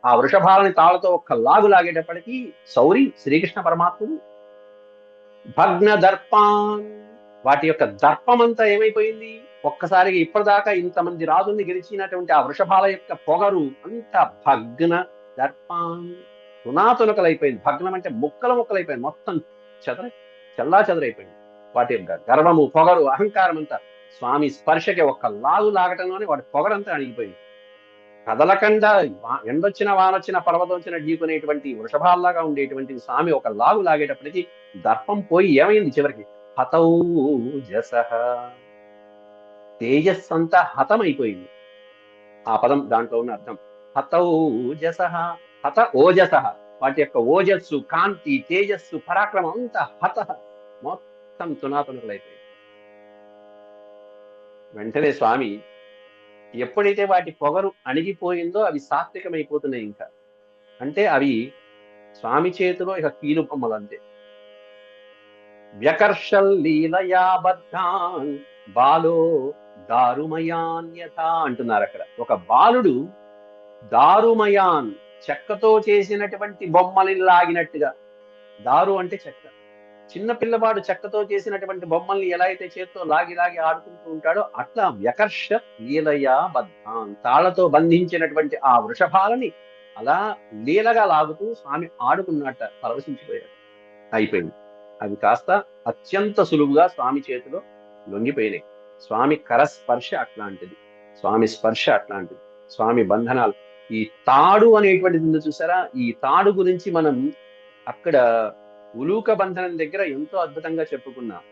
ఆ వృషభాలని తాళ్లతో ఒక్క లాగు లాగేటప్పటికీ సౌరి శ్రీకృష్ణ పరమాత్ముడు భగ్న దర్పాన్, వాటి యొక్క దర్పమంతా ఏమైపోయింది ఒక్కసారిగా. ఇప్పటిదాకా ఇంతమంది రాజుల్ని గెలిచినటువంటి ఆ వృషభాల యొక్క పొగరు అంతా భగ్న దర్పాన్, తునాతునకలైపోయింది. భగ్నం అంటే ముక్కలు ముక్కలైపోయింది, మొత్తం చల్లా చెదరైపోయింది. వాటి యొక్క గర్వము, పొగరు, అహంకారం అంతా స్వామి స్పర్శకి ఒక్క లాగు లాగటంలోనే వాటి పొగరంతా అణిగిపోయింది. కదలకుండా ఎండొచ్చిన వానొచ్చిన పర్వతం వచ్చిన ఢీకునేటువంటి వృషభాల్లాగా ఉండేటువంటి స్వామి ఒక లాగు లాగేటప్పటికి దర్పం పోయి ఏమైంది చివరికి, హతౌజసః, తేజస్సంతా హతమైపోయింది. ఆ పదం దాంట్లో ఉన్న అర్థం హతౌజసః, హత ఓజసః, వాటి యొక్క ఓజస్సు, కాంతి, తేజస్సు, పరాక్రమం అంతా హత, మొత్తం తునాతునకలైపోయింది. వెంటనే స్వామి ఎప్పుడైతే వాటి పొగరు అణిగిపోయిందో అవి సాత్వికమైపోతున్నాయి. ఇంకా అంటే అవి స్వామి చేతిలో ఇక కీలు బొమ్మలు అంతే. వ్యకర్షల్ లీలయా బద్ధాన్ బాలో దారుమయాన్యథ అంటున్నారు అక్కడ. ఒక బాలుడు దారుమయాన్, చెక్కతో చేసినటువంటి బొమ్మని లాగినట్టుగా, దారు అంటే చెక్క, చిన్న పిల్లవాడు చెక్కతో చేసినటువంటి బొమ్మల్ని ఎలా అయితే చేత్తో లాగి లాగి ఆడుకుంటూ ఉంటాడో అట్లా వ్యకర్ష లీలయా బద్ధాన్, తాళ్లతో బంధించినటువంటి ఆ వృషభాలని అలా లీలగా లాగుతూ స్వామి ఆడుకున్నట్ట పరవశించిపోయాడు. అయిపోయింది. అవి కాస్త అత్యంత సులువుగా స్వామి చేతిలో లొంగిపోయినాయి. స్వామి కరస్పర్శ అట్లాంటిది, స్వామి స్పర్శ అట్లాంటిది, స్వామి బంధనాలు. ఈ తాడు అనేటువంటిది ఉంది చూసారా, ఈ తాడు గురించి మనం అక్కడ ఉలూక బంధనం దగ్గర ఎంతో అద్భుతంగా చెప్పుకున్నాం.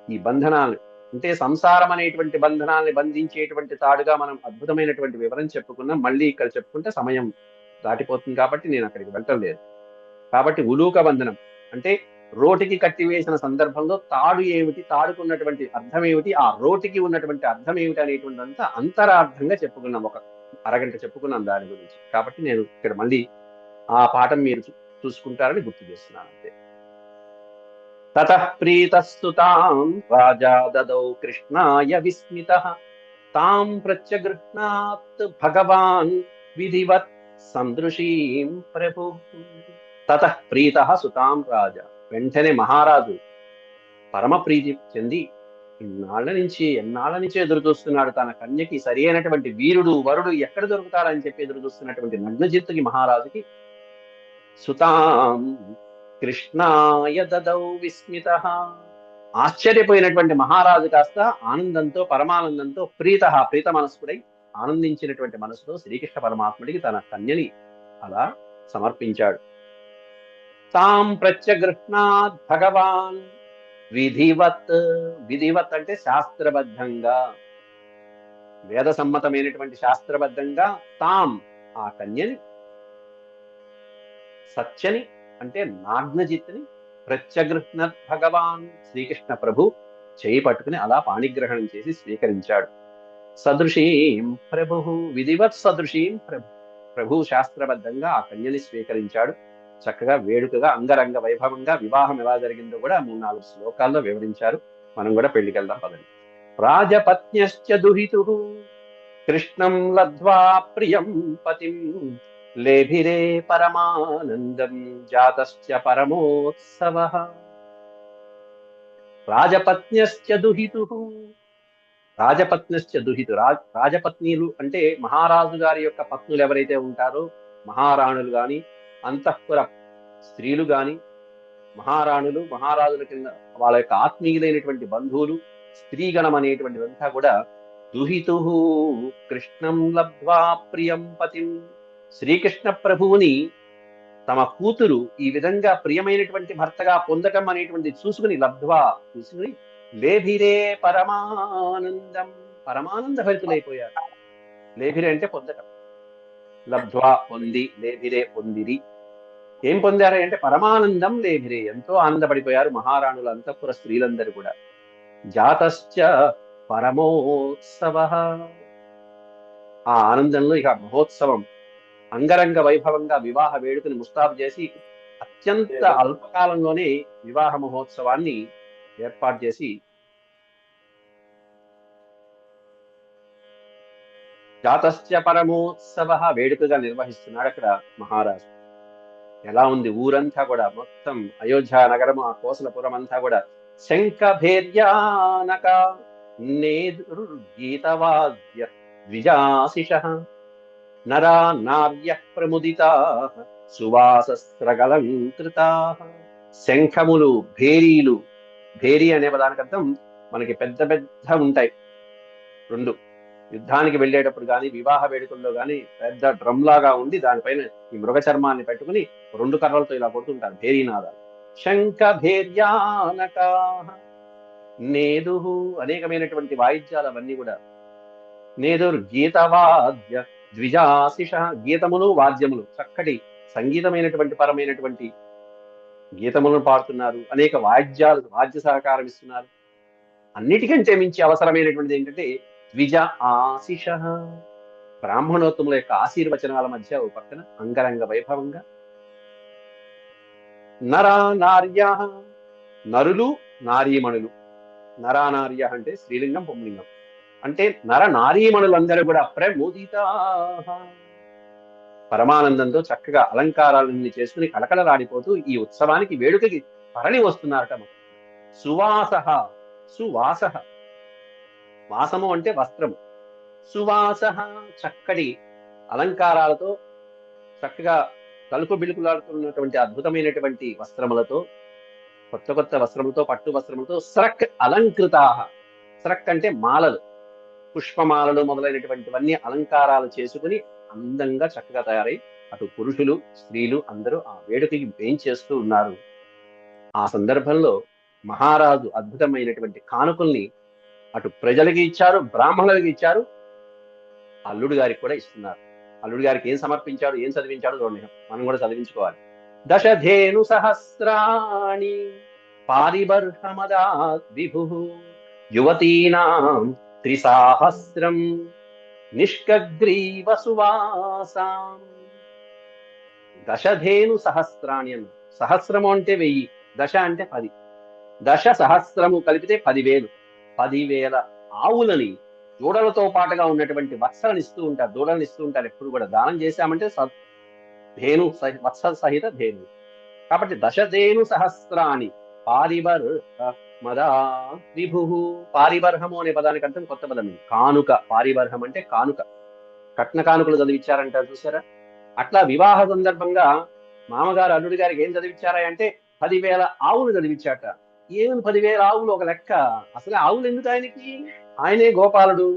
ఈ బంధనాలు అంటే సంసారం అనేటువంటి బంధనాల్ని బంధించేటువంటి తాడుగా మనం అద్భుతమైనటువంటి వివరం చెప్పుకున్నాం. మళ్ళీ ఇక్కడ చెప్పుకుంటే సమయం దాటిపోతుంది కాబట్టి నేను అక్కడికి వెళ్ళటం లేదు. కాబట్టి ఉలూక బంధనం అంటే రోటికి కట్టివేసిన సందర్భంలో తాడు ఏమిటి, తాడుకున్నటువంటి అర్థం ఏమిటి, ఆ రోటికి ఉన్నటువంటి అర్థం ఏమిటి అనేటువంటి అంతా అంతరార్థంగా చెప్పుకున్నాం. ఒక అరగంట చెప్పుకున్నాం దాని గురించి. కాబట్టి నేను ఇక్కడ మళ్ళీ ఆ పాఠం మీరు చూసుకుంటారని గుర్తు చేస్తున్నాను అంతే. తతః ప్రీతస్తు తాం రాజా దదౌ కృష్ణాయ విస్మితః తాం ప్రత్యగృహ్ణాత్ భగవాన్ విధివత్ సందృశీం ప్రభు. తతః ప్రీతః సుతాం రాజా, వెంటనే మహారాజు పరమ ప్రీతి చెంది ఎన్నాళ్ళ నుంచి ఎదురు చూస్తున్నాడు తన కన్యకి సరి అయినటువంటి వీరుడు వరుడు ఎక్కడ దొరుకుతారని చెప్పి ఎదురు చూస్తున్నటువంటి నగ్నజిత్తుకి మహారాజుకి సుతాం కృష్ణాయ దదౌ విస్మితః, ఆశ్చర్యపోయినటువంటి మహారాజు కాస్త ఆనందంతో పరమానందంతో ప్రీత మనస్కుడై ఆనందించినటువంటి మనసుతో శ్రీకృష్ణ పరమాత్ముడికి తన కన్యని అలా సమర్పించాడు. తాం ప్రత్యగృహ్ణాత్ భగవాన్ విధివత్, విధివత్ అంటే శాస్త్రబద్ధంగా, వేద సమ్మతమైనటువంటి శాస్త్రబద్ధంగా తాం ఆ కన్యని, సత్యని అంటే నాగ్నజిత్తుని, ప్రత్యగృహ్ణత్ భగవాన్ శ్రీకృష్ణ ప్రభు చేయి పట్టుకుని అలా పాణిగ్రహణం చేసి స్వీకరించాడు. సదృశీం ప్రభు, విధివత్ సదృశీం ప్రభు, ప్రభు శాస్త్రబద్ధంగా ఆ కన్యని స్వీకరించాడు. చక్కగా వేడుకగా అంగరంగ వైభవంగా వివాహం ఎలా జరిగిందో కూడా 3-4 శ్లోకాల్లో వివరించారు. మనం కూడా పెళ్లికి వెళ్దాం పదండి. రాజపత్న్యశ్చ దుహితుః కృష్ణం లబ్ధ్వా ప్రియం పతిం లేభిరే పరమానందం జాతశ్చ పరమోత్సవః. రాజపత్న్యశ్చ దుహితుః, రాజపత్న్యశ్చ దుహితు, రాజపత్నీలు అంటే మహారాజు గారి యొక్క పత్నులు ఎవరైతే ఉంటారో, మహారాణులు గాని అంతఃపుర స్త్రీలు గాని, మహారాణులు మహారాజుల కింద వాళ్ళ యొక్క ఆత్మీయులైనటువంటి బంధువులు, స్త్రీగణం అనేటువంటిదంతా కూడా దుహితు కృష్ణం లబ్ధ్వా ప్రియం పతిం, శ్రీకృష్ణ ప్రభువుని తమ కూతురు ఈ విధంగా ప్రియమైనటువంటి భర్తగా పొందటం అనేటువంటి చూసుకుని, లబ్ధ్వా చూసుకుని, లేభిరే పరమానందం, పరమానంద భరితులైపోయారు. లేభిరే అంటే పొందటం, లబ్ధ్వా పొంది, లేభిరే పొందిరి. ఏం పొందారు అంటే పరమానందం లేభిరే, ఎంతో ఆనందపడిపోయారు మహారాణుల అంతఃపుర స్త్రీలందరూ కూడా. జాతశ్చ పరమోత్సవః, ఆ ఆనందంలో ఇక మహోత్సవం అంగరంగ వైభవంగా వివాహ వేడుకని ముస్తాబు చేసి అత్యంత అల్పకాలంలోనే వివాహ మహోత్సవాన్ని ఏర్పాటు చేసి జాతశ్చ పరమోత్సవః వేడుకగా నిర్వహిస్తున్నాడు అక్కడ మహారాజు. ఎలా ఉంది ఊరంతా కూడా, మొత్తం అయోధ్య నగరం, ఆ కోసలపురం అంతా కూడా శంఖభేర్యానక నేదుర్గీతవాద్య ద్విజాశిషః నరా నార్యః ప్రముదితాః సువాసస్రగలంకృతాః. శంఖములు, భేరీలు, భేరీ అనే పదానికి అర్థం మనకి పెద్ద పెద్ద ఉంటాయి రెండు, యుద్ధానికి వెళ్ళేటప్పుడు కానీ వివాహ వేడుకల్లో కానీ పెద్ద డ్రమ్ లాగా ఉండి దానిపైన ఈ మృగ చర్మాన్ని పెట్టుకుని 2 కర్రలతో ఇలా కొడుతుంటారు, భేరీనాదాలు. శంఖ భేర్యానకా నేదు, అనేకమైనటువంటి వాయిద్యాలు అవన్నీ కూడా. నేదుర్ గీతవాద్య ద్విజాశిష, గీతములు వాద్యములు, చక్కటి సంగీతమైనటువంటి పరమైనటువంటి గీతములను పాడుతున్నారు, అనేక వాద్య సహకారం ఇస్తున్నారు. అన్నిటికంటే మించి అవసరమైనటువంటిది ఏంటంటే ద్విజ ఆశిష, బ్రాహ్మణోత్తముల యొక్క ఆశీర్వచనాల మధ్య ఓ పక్కన అంగరంగ వైభవంగా నరా నార్య, నరులు నారీమణులు, నరానార్య అంటే స్త్రీలింగం పుంలింగం, అంటే నర నారీమణులందరూ కూడా ప్రముదితా, పరమానందంతో చక్కగా అలంకారాలన్నీ చేసుకుని కళకళలాడిపోతూ ఈ ఉత్సవానికి వేడుకకి తరలి వస్తున్నారట. సువాస, సువాస, వాసము అంటే వస్త్రము. సువాస, చక్కటి అలంకారాలతో, చక్కగా తలుపు బిలుకులాడుతున్నటువంటి అద్భుతమైనటువంటి వస్త్రములతో, కొత్త కొత్త వస్త్రములతో, పట్టు వస్త్రములతో, స్రక్ అలంకృతాః. స్రక్ అంటే మాలలు, పుష్పమాలలు మొదలైనటువంటివన్నీ అలంకారాలు చేసుకుని అందంగా చక్కగా తయారై అటు పురుషులు స్త్రీలు అందరూ ఆ వేడుకకి వేంచేస్తూ ఉన్నారు. ఆ సందర్భంలో మహారాజు అద్భుతమైనటువంటి కానుకల్ని అటు ప్రజలకి ఇచ్చారు, బ్రాహ్మణులకి ఇచ్చారు, అల్లుడు గారికి కూడా ఇస్తున్నారు. అల్లుడు గారికి ఏం సమర్పించాడు, ఏం చదివించాడు చూడండి, మనం కూడా చదివించుకోవాలి. దశధేను సహస్రాణి పారిబర్హమదా విభు యువతీనాం త్రిసాహస్రం నిష్కగ్రీవ సువాసాం. దశధేను సహస్రాణి అన్న. సహస్రము అంటే 1000, దశ అంటే 10, దశ సహస్రము కలిపితే 10,000. 10,000 ఆవులని దూడలతో పాటుగా ఉన్నటువంటి వత్సలను ఇస్తూ ఉంటారు, దూడలను ఇస్తూ ఉంటారు. ఎప్పుడు కూడా దానం చేశామంటే ధేను వత్స సహిత ధేను. కాబట్టి దశధేను సహస్రాన్ని పారిబర్హమదా విభు. పారిబర్హము అనే పదానికి అర్థం కొత్త పదం, కానుక. పారిబర్హం అంటే కానుక, కట్న కానుకలు చదివించారంటారు చూసారా. అట్లా వివాహ సందర్భంగా మామగారు అల్లుడి గారికి ఏం చదివించారా అంటే 10,000 ఆవులు చదివించాట. ఏమి 10,000 ఆవులు ఒక లెక్క. అసలు ఆవులు ఎందుకు ఆయనకి? ఆయనే గోపాలుడు,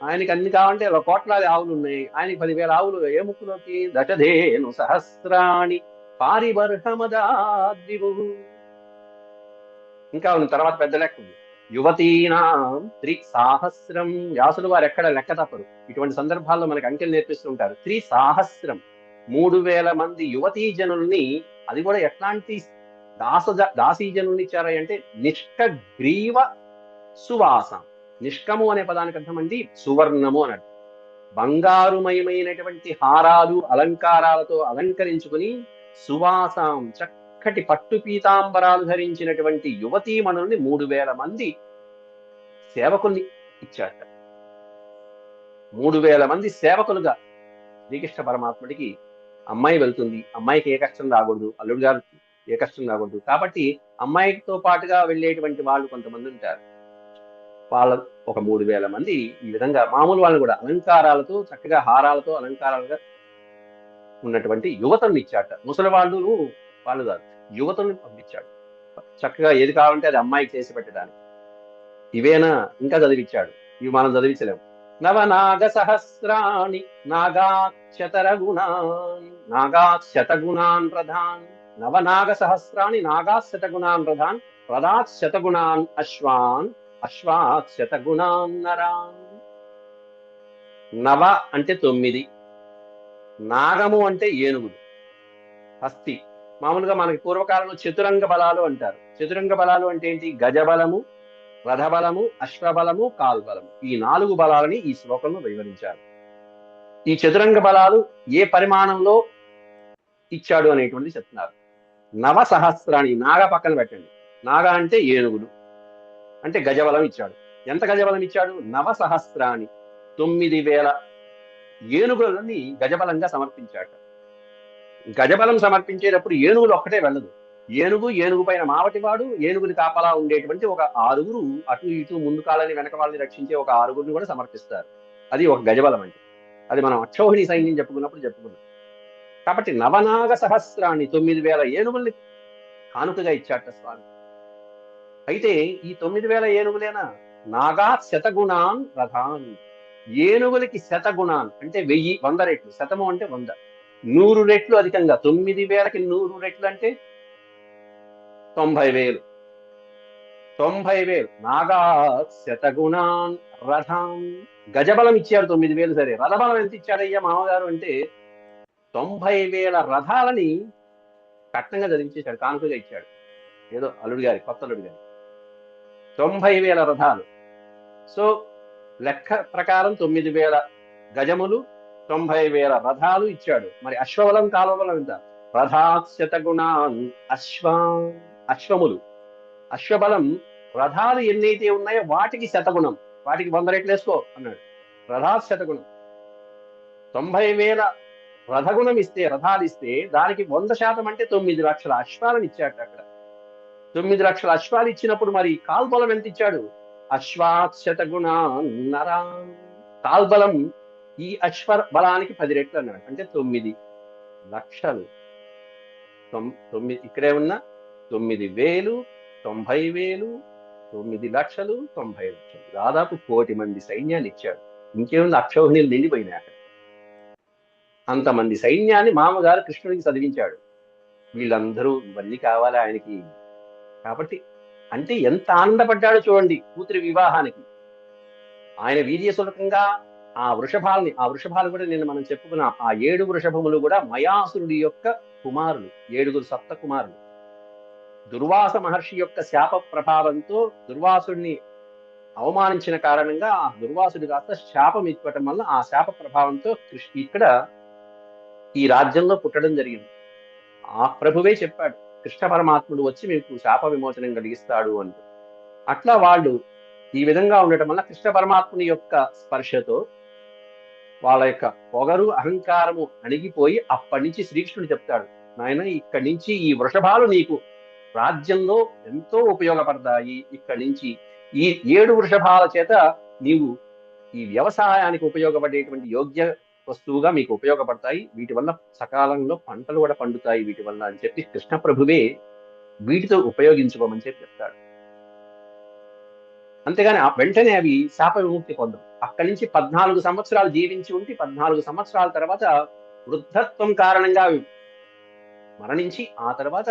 ఆయనకి అన్ని కావాలంటే కోట్లాది ఆవులు ఉన్నాయి, ఆయనకి 10,000 ఆవులు ఏ ముక్కులోకి? దశధేను సహస్రాణి పారిబర్హమదాద్విభు. ఇంకా ఉంది తర్వాత పెద్ద లెక్క ఉంది. యువతీనాం త్రిసాహస్రం. వ్యాసులు వారు ఎక్కడ లెక్క తప్పరు. ఇటువంటి సందర్భాల్లో మనకి అంకెలు నేర్పిస్తుంటారు. త్రిసాహస్రం, 3,000 మంది యువతీ జనుల్ని, అది కూడా ఎట్లాంటి దాసీ జనుల్ని ఇచ్చారా అంటే నిష్కగ్రీవ సువాసం. నిష్కము అనే పదానికి అర్థం అండి సువర్ణము అని అర్థం. బంగారుమయమైనటువంటి హారాలు అలంకారాలతో అలంకరించుకుని సువాసం, చక్కటి పట్టు పీతాంబరాలు ధరించినటువంటి యువతీమణుల్ని 3,000 మంది సేవకుల్ని ఇచ్చాట. 3,000 మంది సేవకులుగా శ్రీకృష్ణ పరమాత్ముడికి అమ్మాయి వెళ్తుంది. అమ్మాయికి ఏ కష్టం రాకూడదు, అల్లుడు గారు ఏ కష్టం రాకూడదు. కాబట్టి అమ్మాయితో పాటుగా వెళ్ళేటువంటి వాళ్ళు కొంతమంది ఉంటారు. వాళ్ళ ఒక 3,000 మంది ఈ విధంగా మామూలు వాళ్ళు కూడా అలంకారాలతో, చక్కగా హారాలతో అలంకారాలుగా ఉన్నటువంటి యువతల్ని ఇచ్చాట. ముసలి వాళ్ళు కాదు, యువతల్ని పంపించాడు. చక్కగా ఏది కావాలంటే అది అమ్మాయికి చేసి పెట్టడానికి. ఇవేనా? ఇంకా చదివించాడు. ఇవి మనం చదివించలేము. నవనాగ సహస్రాణి నాగాశతగుణాన్ రథాన్. నవనాగ సహస్రాణి నాగాశతగుణాన్ రథాన్ రథాశతగుణాన్ అశ్వాన్ అశ్వాశతగుణాన్ నరాన్. నవ అంటే 9, నాగము అంటే ఏనుగులు, హస్తి. మామూలుగా మనకి పూర్వకాలంలో చతురంగ బలాలు అంటారు. చతురంగ బలాలు అంటే ఏంటి? గజబలము, రథబలము, అశ్వబలము, కాల్బలము. ఈ 4 బలాలని ఈ శ్లోకంలో వివరించారు. ఈ చతురంగ బలాలు ఏ పరిమాణంలో ఇచ్చాడు అనేటువంటి చెప్తున్నారు. నవ సహస్రాణి, నాగ పక్కన పెట్టండి. నాగ అంటే ఏనుగులు, అంటే గజబలం ఇచ్చాడు. ఎంత గజబలం ఇచ్చాడు? నవ సహస్రాణి, 9,000 ఏనుగులని గజబలంగా సమర్పించాడు. గజబలం సమర్పించేటప్పుడు ఏనుగులు ఒక్కటే వెళ్ళదు. ఏనుగు పైన మావటివాడు, ఏనుగుని కాపలా ఉండేటువంటి ఒక 6 అటు ఇటు ముందు కాలని వెనక వాళ్ళని రక్షించే ఒక 6 కూడా సమర్పిస్తారు. అది ఒక గజబలం అంటే. అది మనం అక్షౌహిణి సైన్యం చెప్పుకున్నాం. కాబట్టి నవనాగ సహస్రాన్ని, 9,000 ఏనుగుల్ని కానుకగా ఇచ్చాట స్వామి. అయితే ఈ 9,000 ఏనుగులేనా? నాగా శతగుణాన్ రథాన్. ఏనుగులకి శతగుణాన్ అంటే 1000, 100 రెట్లు. శతము అంటే 100, 100 రెట్లు అధికంగా. 9,000కి 100 రెట్లు అంటే 90,000. 90,000 నాగా శతగుణాన్ రథాన్. గజబలం ఇచ్చారు 9,000. సరే, రథబలం ఎంత ఇచ్చారయ్యా మామగారు అంటే 90,000 రథాలని కట్నంగా చదివించేశాడు, కానుకగా ఇచ్చాడు. ఏదో అల్లుడు గారి, కొత్త అల్లుడు గారి 90,000 రథాలు. సో లెక్క ప్రకారం 9,000 గజములు, 90,000 రథాలు ఇచ్చాడు. మరి అశ్వబలం, కాల్వబలం ఎంత? రథాశతగుణాన్ అశ్వములు. అశ్వబలం, రథాలు ఎన్నైతే ఉన్నాయో వాటికి శతగుణం, వాటికి 100 రెట్లు వేసుకో అన్నాడు. రథాశతగుణం. 90,000 రథగుణం ఇస్తే, రథాలు ఇస్తే దానికి 100% అంటే 9 లక్షల అశ్వాలను ఇచ్చాడు అక్కడ. 9 లక్షల అశ్వాలు ఇచ్చినప్పుడు మరి కాల్బలం ఎంత ఇచ్చాడు? అశ్వాశతగుణ నరా. కాల్బలం ఈ అశ్వ బలానికి 10 రెట్లు అన్నాడు. అంటే 9 లక్షలు. 9 ఇక్కడే ఉన్న 9,000, 90,000, 9 లక్షలు, 90 లక్షలు, దాదాపు 1,000,000 మంది సైన్యాన్ని ఇచ్చాడు. ఇంకేముంది, అక్షౌహిణీలు నిండిపోయినాయి అక్కడ. అంతమంది సైన్యాన్ని మామగారు కృష్ణుడికి చదివించాడు. వీళ్ళందరూ ఇవన్నీ కావాలి ఆయనకి. కాబట్టి అంటే ఎంత ఆనందపడ్డాడో చూడండి కూతురి వివాహానికి. ఆయన వీర్యసులకంగా ఆ వృషభాలు కూడా నిన్న మనం చెప్పుకున్నాం. ఆ 7 వృషభములు కూడా మయాసురుడి యొక్క కుమారులు, 7 సప్త కుమారులు. దుర్వాస మహర్షి యొక్క శాప ప్రభావంతో దుర్వాసుడిని అవమానించిన కారణంగా ఆ దుర్వాసుడు కాస్త శాపం ఇవ్వటం వల్ల ఆ శాప ప్రభావంతో ఇక్కడ ఈ రాజ్యంలో పుట్టడం జరిగింది. ఆ ప్రభువే చెప్పాడు, కృష్ణ పరమాత్ముడు వచ్చి మీకు శాప విమోచనం కలిగిస్తాడు అంటూ. అట్లా వాళ్ళు ఈ విధంగా ఉండటం వల్ల కృష్ణ పరమాత్ముని యొక్క స్పర్శతో వాళ్ళ యొక్క పొగరు అహంకారము అణిగిపోయి అప్పటి నుంచి శ్రీకృష్ణుడు చెప్తాడు, నాయన ఇక్కడి నుంచి ఈ వృషభాలు నీకు రాజ్యంలో ఎంతో ఉపయోగపడతాయి. ఇక్కడి నుంచి ఈ 7 వృషభాల చేత నీవు ఈ వ్యవసాయానికి ఉపయోగపడేటువంటి యోగ్య వస్తువుగా మీకు ఉపయోగపడతాయి. వీటి వల్ల సకాలంలో పంటలు కూడా పండుతాయి వీటి వల్ల అని చెప్పి కృష్ణ ప్రభువే వీటితో ఉపయోగించుకోమని చెప్పి చెప్తాడు. అంతేగాని వెంటనే అవి శాప విముక్తి పొందం. అక్కడి నుంచి 14 సంవత్సరాలు జీవించి ఉండి 14 సంవత్సరాల తర్వాత వృద్ధత్వం కారణంగా మరణించి ఆ తర్వాత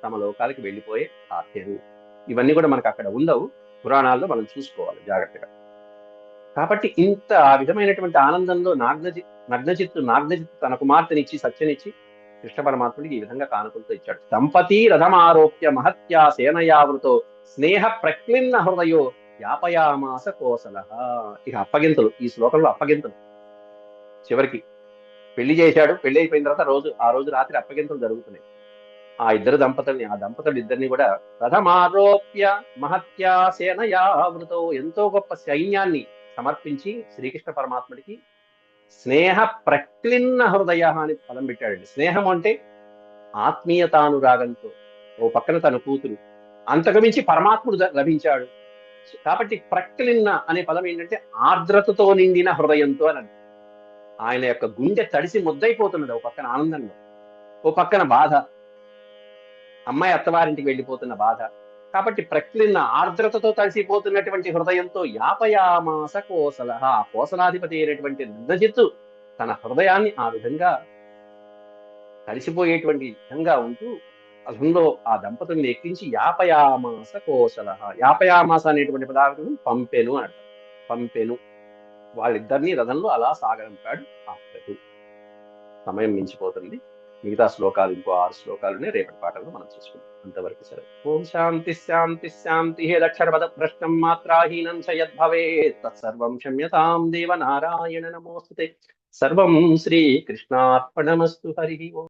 తమ లోకాలకి వెళ్ళిపోయే ఆఖ్యలు. ఇవన్నీ కూడా మనకు అక్కడ ఉండవు, పురాణాల్లో మనం చూసుకోవాలి జాగ్రత్తగా. కాబట్టి ఇంత విధమైనటువంటి ఆనందంలో నాగ్నజిత్తు తన కుమార్తెనిచ్చి సత్యనిచ్చి కృష్ణ పరమాత్ముడికి ఈ విధంగా కానుకలతో ఇచ్చాడు. దంపతి రథమారోప్య మహత్యా సేనయావృతో స్నేహ ప్రక్లిన్న హృదయో యాపయామాస కోసల. ఇక అప్పగింతలు, ఈ శ్లోకంలో అప్పగింతలు. చివరికి పెళ్లి చేశాడు, పెళ్లి అయిపోయిన తర్వాత ఆ రోజు రాత్రి అప్పగింతలు జరుగుతున్నాయి. ఆ దంపతులు ఇద్దరిని కూడా రథమారోప్య మహత్యా సేనయావృతో, ఎంతో గొప్ప సైన్యాన్ని సమర్పించి శ్రీకృష్ణ పరమాత్ముడికి స్నేహ ప్రక్లిన్న హృదయ అని పదం పెట్టాడండి. స్నేహం అంటే ఆత్మీయతానురాగంతో, ఓ పక్కన తన కూతురు, అంతకుమించి పరమాత్ముడు లభించాడు. కాబట్టి ప్రక్లిన్న అనే పదం ఏంటంటే ఆర్ద్రతతో నిండిన హృదయంతో అని. ఆయన యొక్క గుండె తడిసి ముద్దైపోతున్నది, ఓ పక్కన ఆనందంలో, ఓ పక్కన బాధ, అమ్మాయి అత్తవారింటికి వెళ్ళిపోతున్న బాధ. కాబట్టి ప్రక్లిన్న ఆర్ద్రతతో తడిసిపోతున్నటువంటి హృదయంతో యాపయామాస కోసల, కోసలాధిపతి అయినటువంటి నిందజిత్తు తన హృదయాన్ని ఆ విధంగా తడిసిపోయేటువంటి విధంగా ఉంటూ రథంలో ఆ దంపతుల్ని ఎక్కించి యాపయామాస కోసల. యాపయామాస అనేటువంటి పదార్థం పంపెను అంటారు. పంపెను, వాళ్ళిద్దరినీ రథంలో అలా సాగరంపాడు ఆ ప్రభు. సమయం మించిపోతుంది. మిగతా శ్లోకాలు ఇంకో 6 శ్లోకాలునే రేపటి పాఠంలో మనం చూసుకుంటాం. అంతవరకు సరే. ఓం శాంతి శాంతి శాంతి. హేదక్షరపద భ్రష్టం మాత్రాహీనం చ యద్భవేత్ తత్సర్వం క్షమ్యతాం దేవ నారాయణ నమోస్తుతే. సర్వం శ్రీకృష్ణార్పణమస్తు. హరి ఓం.